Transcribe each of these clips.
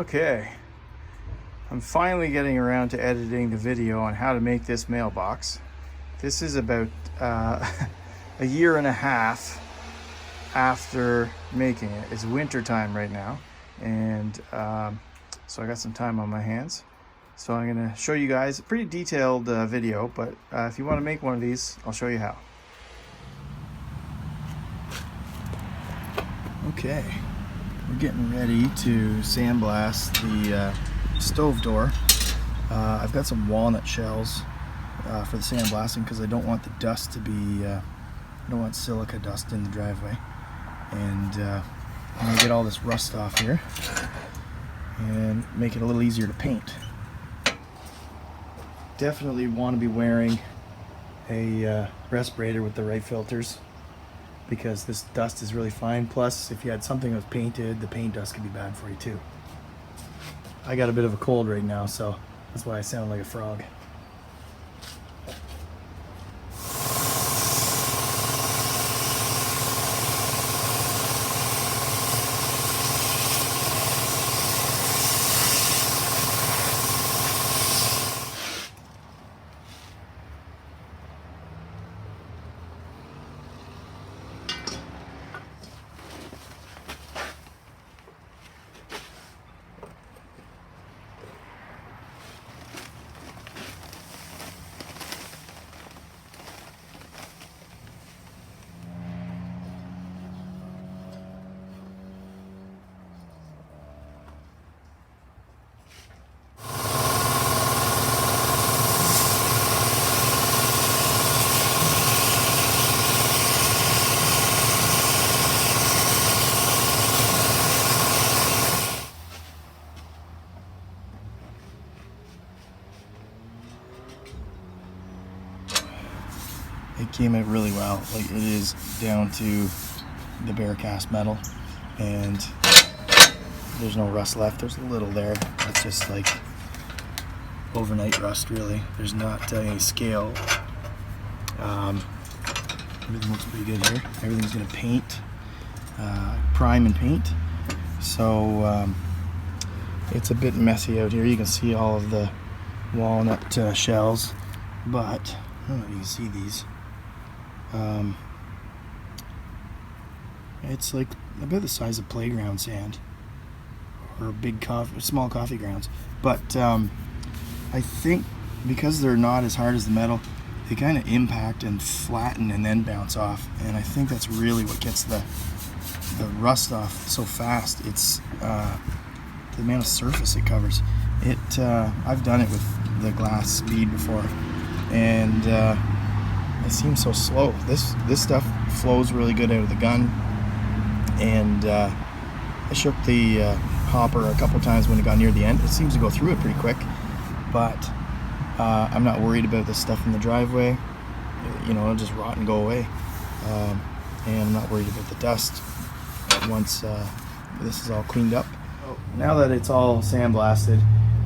Okay, I'm finally getting around to editing the video on how to make this mailbox. This is about a year and a half after making it. It's winter time right now, and so I got some time on my hands. So I'm going to show you guys a pretty detailed video, but if you want to make one of these, I'll show you how. Okay, we're getting ready to sandblast the stove door. I've got some walnut shells for the sandblasting because I don't want the dust to be, I don't want silica dust in the driveway. And I'm going to get all this rust off here and make it a little easier to paint. Definitely want to be wearing a respirator with the right filters, because this dust is really fine. Plus, if you had something that was painted, the paint dust could be bad for you too. I got a bit of a cold right now, so that's why I sound like a frog. It came out really well. Like, it is down to the bare cast metal, and there's no rust left. There's a little there. It's just like overnight rust, really. There's not any scale. Everything looks pretty good here. Everything's gonna paint, prime and paint. So it's a bit messy out here. You can see all of the walnut shells, but I don't know if you can see these. It's like about the size of playground sand, or small coffee grounds. But I think because they're not as hard as the metal, they kind of impact and flatten and then bounce off. And I think that's really what gets the rust off so fast. It's the amount of surface it covers. I've done it with the glass bead before, and it seems so slow. This stuff flows really good out of the gun, and I shook the hopper a couple times when it got near the end. It seems to go through it pretty quick, but I'm not worried about this stuff in the driveway. You know, it'll just rot and go away, and I'm not worried about the dust once this is all cleaned up. Now that it's all sandblasted,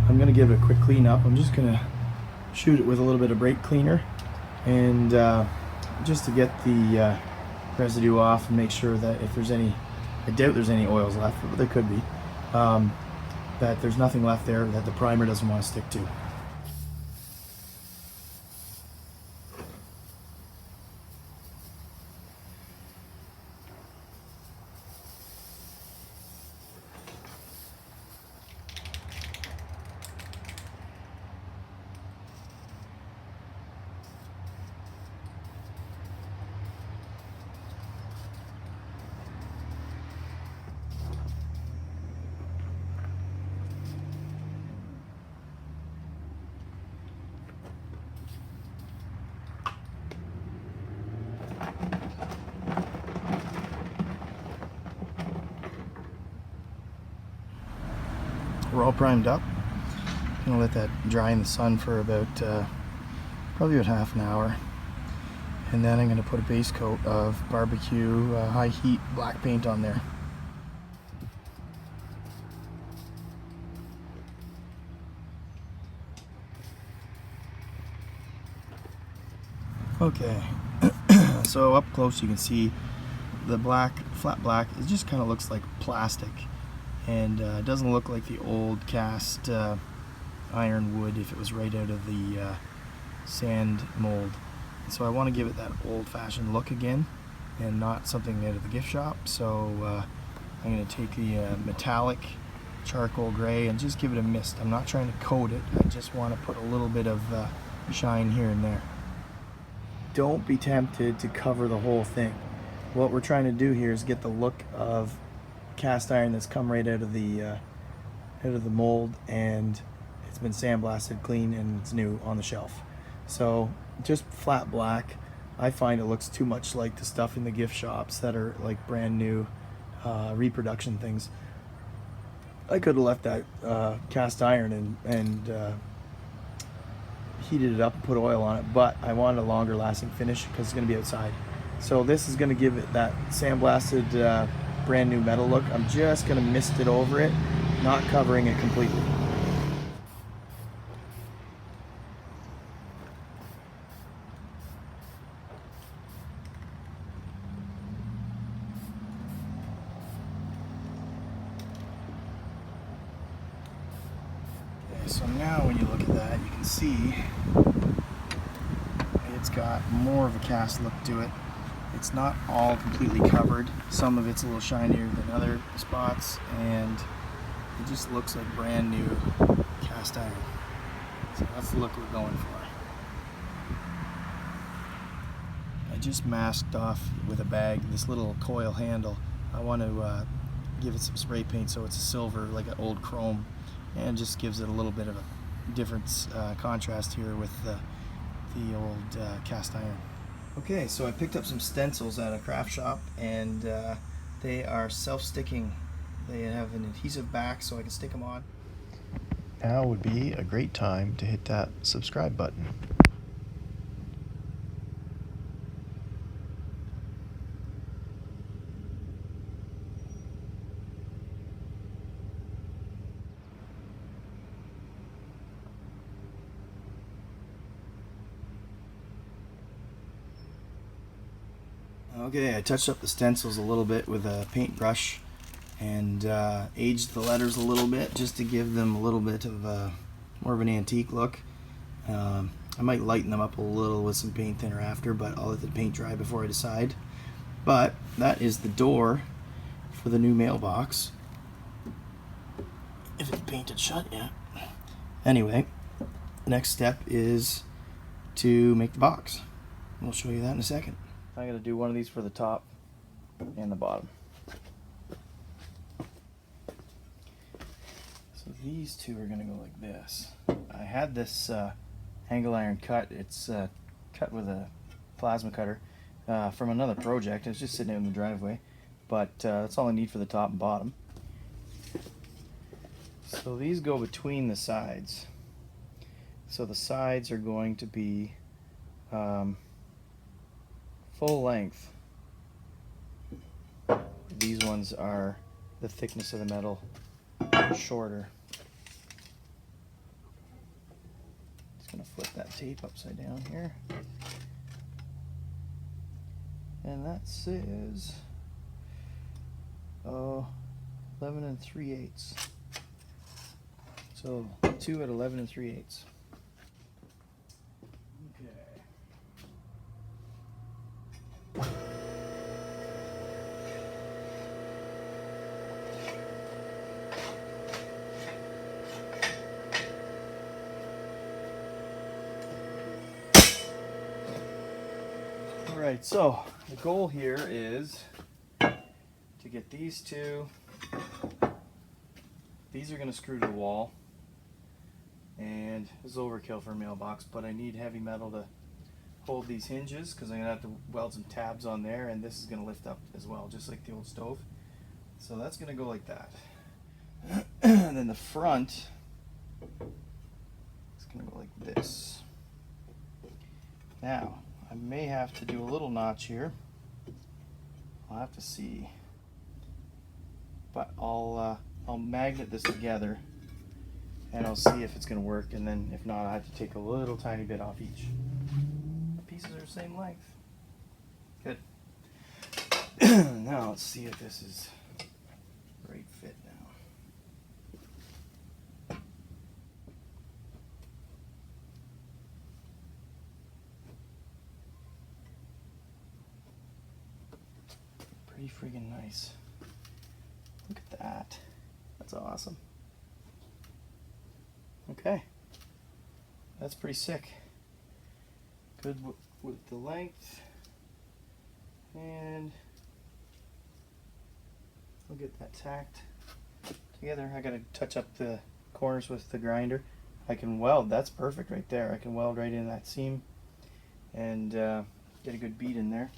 I'm going to give it a quick clean up. I'm just going to shoot it with a little bit of brake cleaner, and just to get the residue off and make sure that if there's any, I doubt there's any oils left, but there could be, that there's nothing left there that the primer doesn't want to stick to. We're all primed up. I'm gonna let that dry in the sun for about probably about half an hour, and then I'm gonna put a base coat of barbecue high heat black paint on there. Okay, so up close you can see the black, flat black, it just kind of looks like plastic. and it doesn't look like the old cast iron would if it was right out of the sand mold. So I want to give it that old-fashioned look again and not something out of the gift shop. So I'm going to take the metallic charcoal gray and just give it a mist. I'm not trying to coat it, I just want to put a little bit of shine here and there. Don't be tempted to cover the whole thing. What we're trying to do here is get the look of cast iron that's come right out of the mold, and it's been sandblasted clean and it's new on the shelf. So just flat black. I find it looks too much like the stuff in the gift shops that are like brand new reproduction things. I could have left that cast iron and heated it up and put oil on it, but I wanted a longer lasting finish because it's going to be outside. So this is going to give it that sandblasted brand new metal look. I'm just going to mist it over it, not covering it completely. Okay, so now when you look at that, you can see it's got more of a cast look to it. It's not all completely covered. Some of it's a little shinier than other spots, and it just looks like brand new cast iron. So that's the look we're going for. I just masked off with a bag this little coil handle. I want to give it some spray paint so it's a silver, like an old chrome, and just gives it a little bit of a different contrast here with the old cast iron. Okay, so I picked up some stencils at a craft shop, and they are self-sticking. They have an adhesive back so I can stick them on. Now would be a great time to hit that subscribe button. Okay, I touched up the stencils a little bit with a paintbrush and aged the letters a little bit just to give them a little bit of more of an antique look. I might lighten them up a little with some paint thinner after, but I'll let the paint dry before I decide. But that is the door for the new mailbox. If it's painted shut yet. Anyway, the next step is to make the box. We'll show you that in a second. I'm going to do one of these for the top and the bottom. So these two are going to go like this. I had this angle iron cut. It's cut with a plasma cutter from another project. It was just sitting out in the driveway, but that's all I need for the top and bottom. So these go between the sides. So the sides are going to be full length. These ones are the thickness of the metal shorter. Just gonna flip that tape upside down here. And that says 11 3/8. So 2 at 11 3/8. Alright, so the goal here is to get these two. These are going to screw to the wall, and this is overkill for a mailbox, but I need heavy metal to hold these hinges because I'm going to have to weld some tabs on there, and this is going to lift up as well, just like the old stove. So that's going to go like that. And then the front is going to go like this. Now, I may have to do a little notch here. I'll have to see. But I'll magnet this together and I'll see if it's going to work, and then if not, I have to take a little tiny bit off each. The pieces are the same length. Good. Now let's see if this is right fit now. Pretty friggin' nice. Look at that. That's awesome. Okay. That's pretty sick. Good with the length. And I'll get that tacked together. I gotta touch up the corners with the grinder. I can weld. That's perfect right there. I can weld right in that seam and get a good bead in there.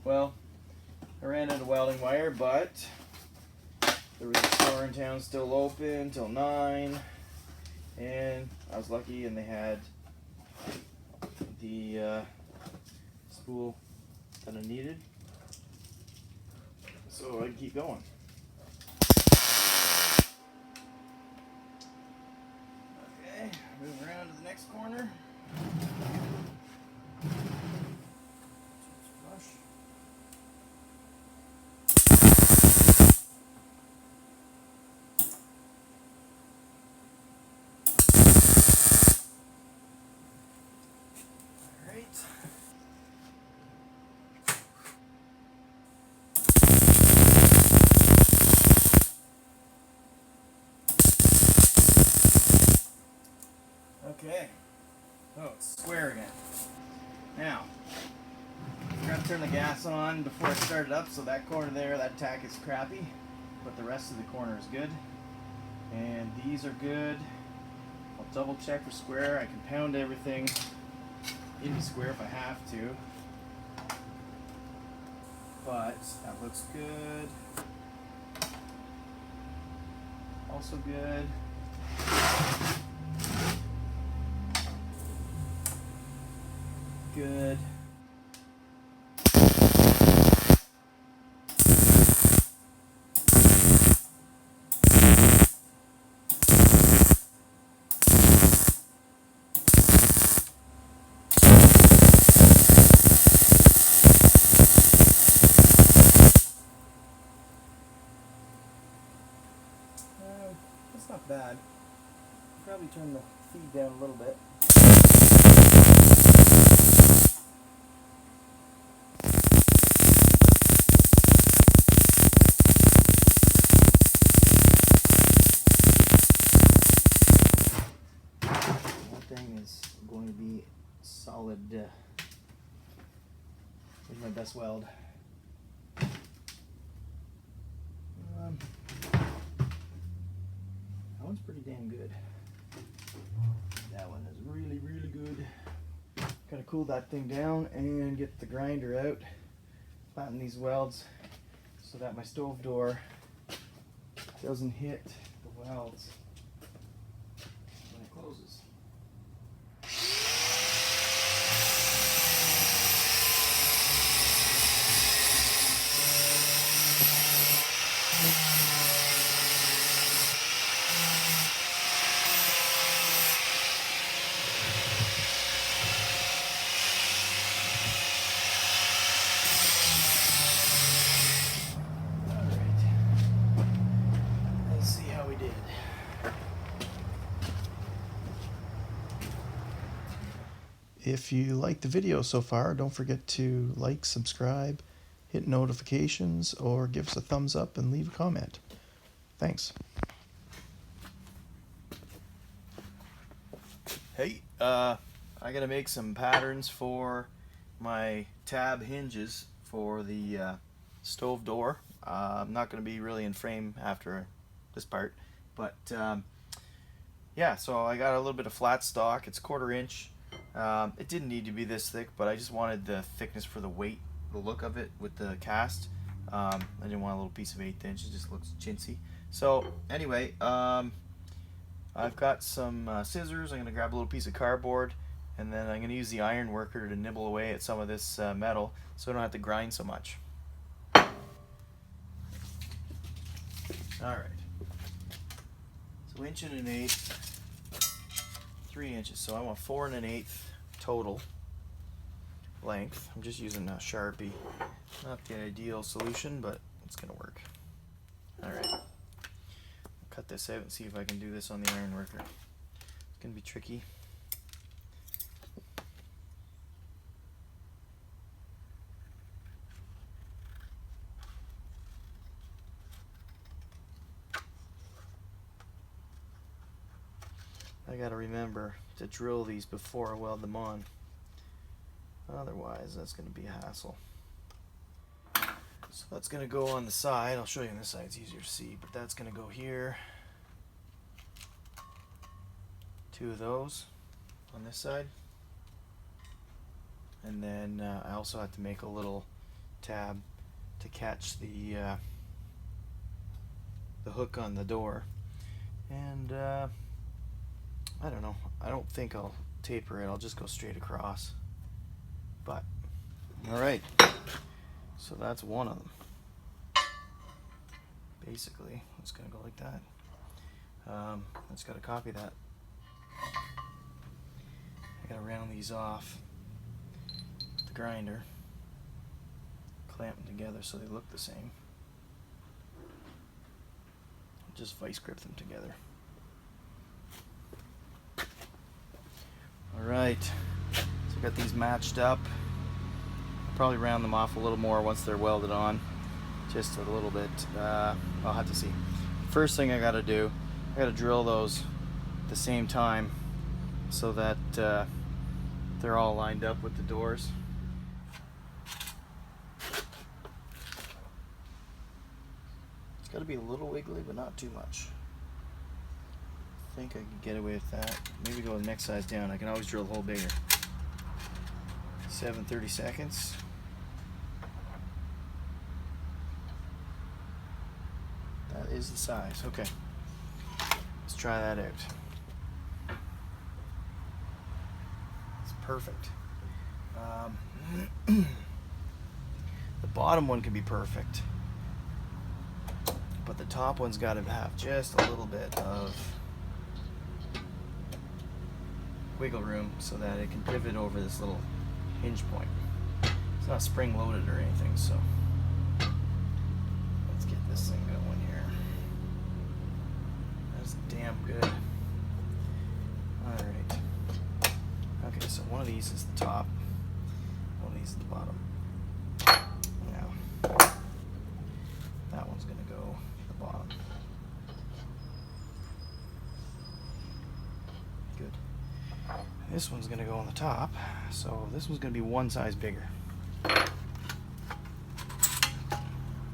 Well, I ran out of welding wire, but there was a store in town still open till 9, and I was lucky and they had the spool that I needed, so I can keep going. Okay, move around to the next corner. Flush. All right. Okay. Oh, it's square again. Now, I forgot to turn the gas on before I started up, so that corner there, that tack is crappy, but the rest of the corner is good. And these are good. I'll double check for square. I can pound everything into square if I have to. But that looks good. Also good. Good. That's not bad. Probably turn the feed down a little bit. That thing is going to be solid. Here's my best weld. That one's pretty damn good. That one is really, really good. Gotta cool that thing down and get the grinder out. Flatten these welds so that my stove door doesn't hit the welds when it closes. If you like the video so far, don't forget to like, subscribe, hit notifications, or give us a thumbs up and leave a comment. Thanks. Hey, I gotta make some patterns for my tab hinges for the stove door. I'm not gonna be really in frame after this part, but yeah, so I got a little bit of flat stock. It's 1/4 inch. It didn't need to be this thick, but I just wanted the thickness for the weight, the look of it with the cast. I didn't want a little piece of 1/8 inch. It just looks chintzy. So anyway, I've got some scissors. I'm going to grab a little piece of cardboard, and then I'm going to use the iron worker to nibble away at some of this metal so I don't have to grind so much. Alright, so 1 1/8, 3 inches, so I want 4 1/8 total length. I'm just using a Sharpie. Not the ideal solution, but it's going to work. Alright, I'll cut this out and see if I can do this on the iron worker. It's going to be tricky. I gotta remember to drill these before I weld them on. Otherwise, that's gonna be a hassle. So that's gonna go on the side. I'll show you on this side, it's easier to see, but that's gonna go here. 2 of those on this side. And then I also have to make a little tab to catch the hook on the door. And I don't know, I don't think I'll taper it, I'll just go straight across. But alright, so that's one of them. Basically it's gonna go like that. I just gotta copy that. I gotta round these off with the grinder, clamp them together so they look the same. Just vice grip them together. Alright, so I got these matched up. I'll probably round them off a little more once they're welded on. Just a little bit. I'll have to see. First thing I gotta do, I gotta drill those at the same time so that they're all lined up with the doors. It's got to be a little wiggly, but not too much. I think I can get away with that. Maybe go the next size down. I can always drill a hole bigger. 7/32. That is the size. Okay. Let's try that out. It's perfect. The bottom one can be perfect, but the top one's got to have just a little bit of wiggle room so that it can pivot over this little hinge point. It's not spring loaded or anything, so let's get this thing going here. That's damn good. Alright. Okay, so one of these is the top, one of these is the bottom. Now, that one's going to go at the bottom. Good. This one's going to go on the top, so this one's going to be one size bigger. I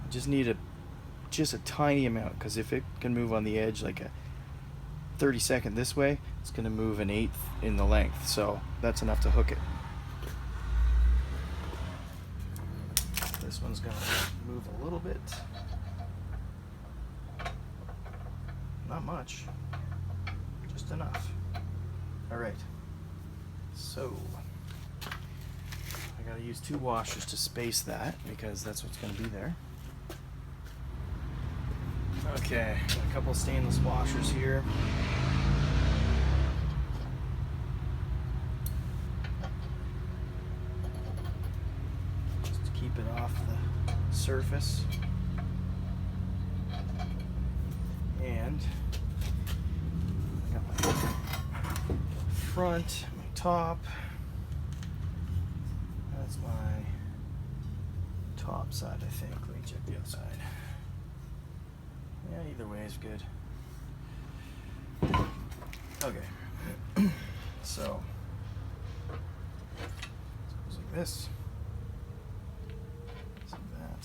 just need just a tiny amount, because if it can move on the edge like a 32nd this way, it's going to move an 1/8 in the length, so that's enough to hook it. This one's going to move a little bit. Not much, just enough. Alright, so I gotta use 2 washers to space that because that's what's going to be there. Okay, got a couple stainless washers here. Just to keep it off the surface. And I got my front, my top. That's my top side, I think. Let me check the outside. Yeah, either way is good. Okay. So it goes like this. Like that.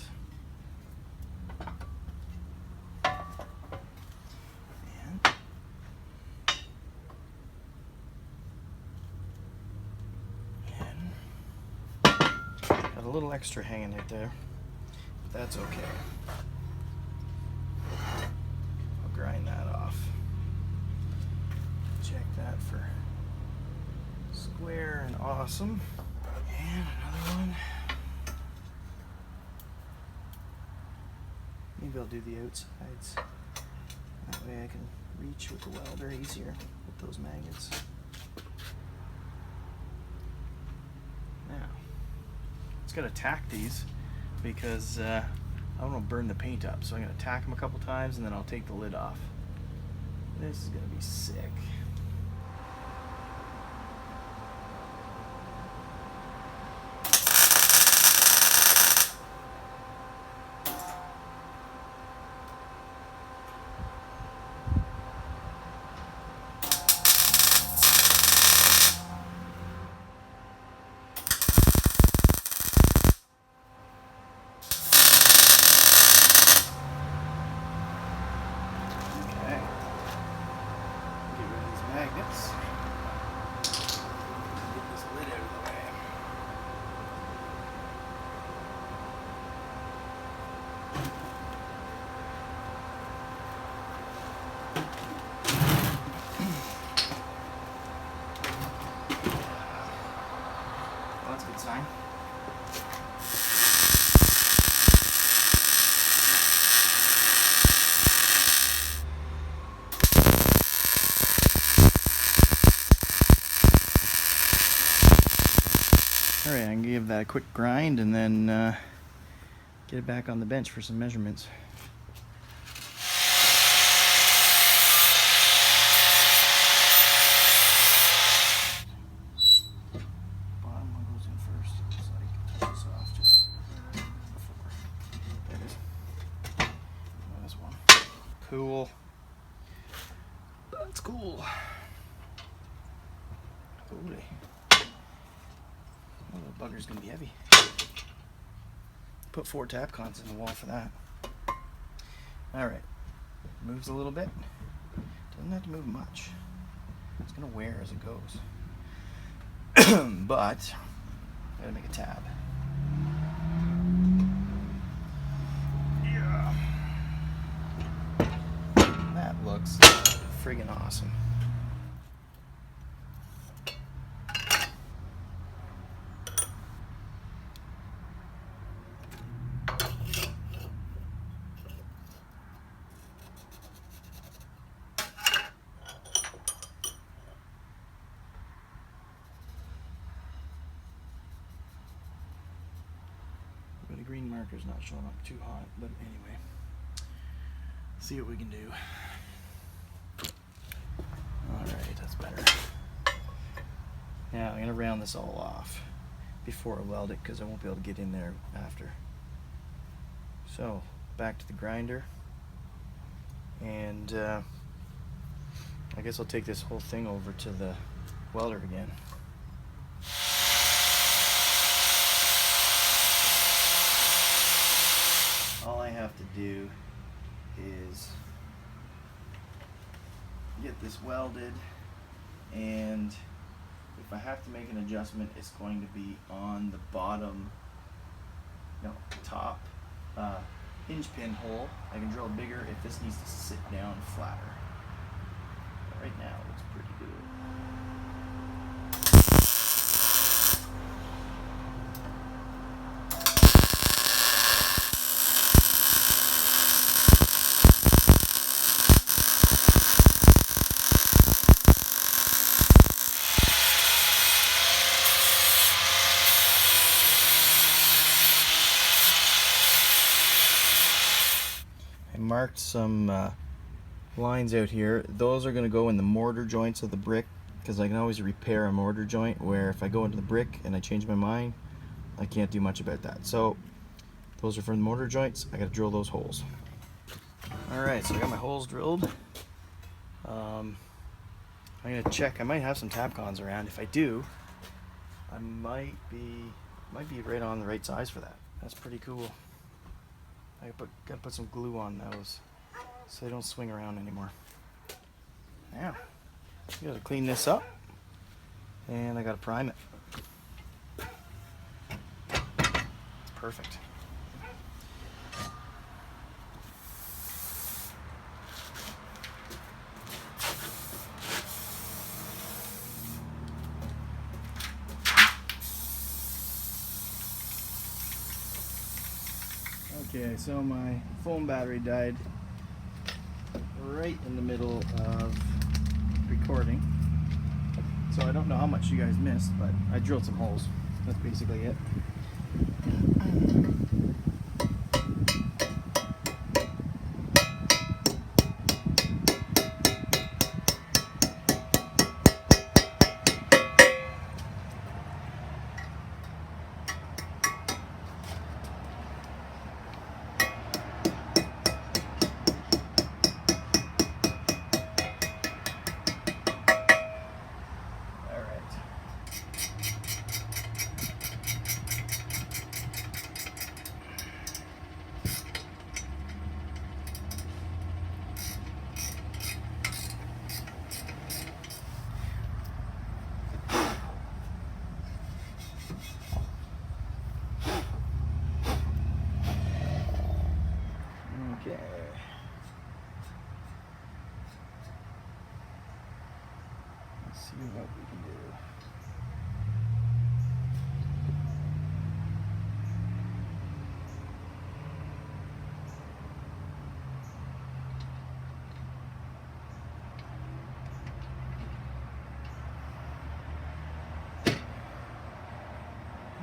Got a little extra hanging right there, but that's okay. I'll grind that off. Check that for square and awesome. And another one. Maybe I'll do the outsides. That way I can reach with the welder easier with those magnets. Now, just gotta tack these because I don't want to burn the paint up. So I'm gonna tack them a couple times and then I'll take the lid off. This is gonna be sick. That's a good sign. Alright, I'm going to give that a quick grind and then get it back on the bench for some measurements. Bottom one goes in first. Looks like touch this off just before. There it is. Oh, this one. Cool. That's cool. Holy. Oh, the bugger's gonna be heavy. Put 4 tap cons in the wall for that. Alright. Moves a little bit. Doesn't have to move much. It's gonna wear as it goes. But I gotta make a tab. Yeah. That looks friggin' awesome. The green marker's not showing up too hot, but anyway, see what we can do. Alright, that's better. Now I'm going to round this all off before I weld it because I won't be able to get in there after. So, back to the grinder, and I guess I'll take this whole thing over to the welder again. All I have to do is get this welded, and if I have to make an adjustment, it's going to be on the bottom, top hinge pin hole. I can drill bigger if this needs to sit down flatter. But right now it looks pretty good. I marked some lines out here. Those are going to go in the mortar joints of the brick, because I can always repair a mortar joint, where if I go into the brick and I change my mind, I can't do much about that. So those are for the mortar joints. I got to drill those holes. Alright, so I got my holes drilled. I'm going to check. I might have some tap cons around. If I do, I might be right on the right size for that. That's pretty cool. I gotta put some glue on those so they don't swing around anymore. Now, I gotta clean this up, and I gotta prime it. It's perfect. Okay, so my phone battery died right in the middle of recording, so I don't know how much you guys missed, but I drilled some holes. That's basically it. Okay. Let's see what we can do.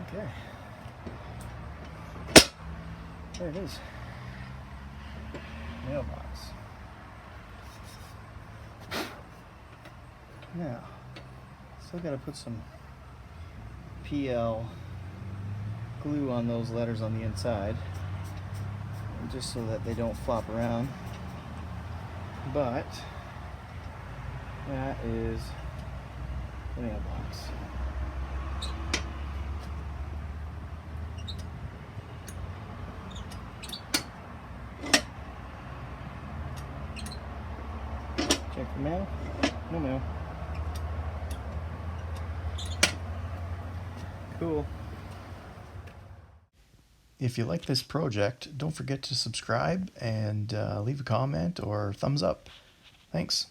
Okay. There it is. Mailbox. Now, still got to put some PL glue on those letters on the inside, just so that they don't flop around. But that is the mailbox. Check for mail. No mail. Cool. If you like this project, don't forget to subscribe and leave a comment or thumbs up. Thanks.